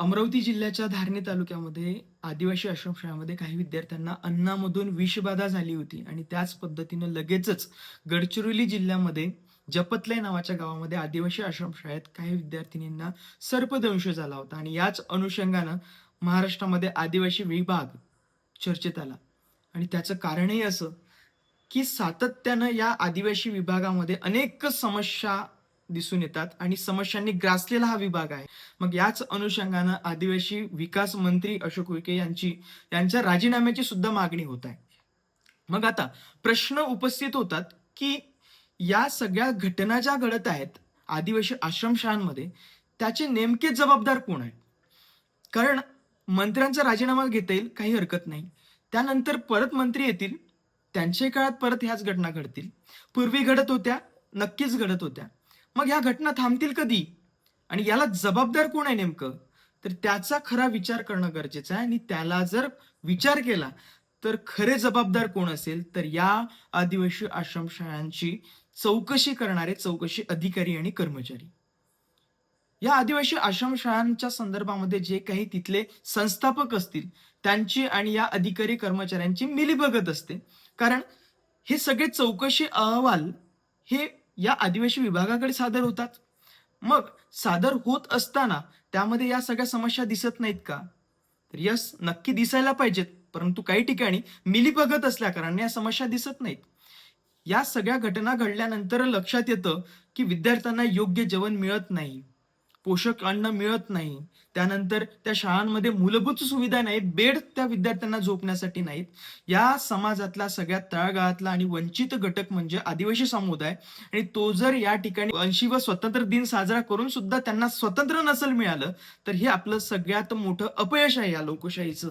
अमरावती जिल्ह्याच्या धारणी तालुक्यामध्ये आदिवासी आश्रमशाळेमध्ये काही विद्यार्थ्यांना अन्नामधून विषबाधा झाली होती आणि त्याच पद्धतीनं लगेचच गडचिरोली जिल्ह्यामध्ये जपतले नावाच्या गावामध्ये आदिवासी आश्रमशाळेत काही विद्यार्थिनींना सर्पदंश झाला होता आणि याच अनुषंगानं महाराष्ट्रामध्ये आदिवासी विभाग चर्चेत आला आणि त्याचं कारणही असं की सातत्यानं या आदिवासी विभागामध्ये अनेक समस्या दिसून येतात आणि समस्यांनी ग्रासलेला हा विभाग आहे. मग याच अनुषंगानं आदिवासी विकास मंत्री अशोक उईके यांच्या राजीनाम्याची सुद्धा मागणी होत आहे. मग आता प्रश्न उपस्थित होतात, की या सगळ्या घटना ज्या घडत आहेत आदिवासी आश्रमशाळांमध्ये, त्याचे नेमके जबाबदार कोण आहेत? कारण मंत्र्यांचा राजीनामा घेता येईल, काही हरकत नाही. त्यानंतर परत मंत्री येतील, त्यांच्याही काळात परत ह्याच घटना घडतील. पूर्वी घडत होत्या, नक्कीच घडत होत्या. मग ह्या घटना थांबतील कधी? आणि याला जबाबदार कोण आहे नेमकं? तर त्याचा खरा विचार करणं गरजेचं आहे आणि त्याला जर विचार केला, तर खरे जबाबदार कोण असेल? तर या आदिवासी आश्रमशाळांची चौकशी करणारे चौकशी अधिकारी आणि कर्मचारी. या आदिवासी आश्रमशाळांच्या संदर्भामध्ये जे काही तिथले संस्थापक असतील, त्यांची आणि या अधिकारी कर्मचाऱ्यांची मिलीभगत असते. कारण हे सगळे चौकशी अहवाल हे या आदिवासी विभागाकडे सादर होतात. मग सादर होत असताना त्यामध्ये या सगळ्या समस्या दिसत नाहीत का? तर यस, नक्की दिसायला पाहिजेत. परंतु काही ठिकाणी मिलीभगत असल्याकारणाने या समस्या दिसत नाहीत. या सगळ्या घटना घडल्यानंतर लक्षात येतं, की विद्यार्थ्यांना योग्य जेवण मिळत नाही. पोषक अन्न मिळत नाही. त्यानंतर त्या शाळांमध्ये मूलभूत सुविधा नाहीत. बेड त्या विद्यार्थ्यांना झोपण्यासाठी नाहीत. या समाजातला सगळ्यात तळागाळातला आणि वंचित घटक म्हणजे आदिवासी समुदाय आणि तो जर या ठिकाणी 80वा स्वतंत्र दिन साजरा करून सुद्धा त्यांना स्वतंत्र नसेल मिळालं, तर हे आपलं सगळ्यात मोठं अपयश आहे या लोकशाहीचं.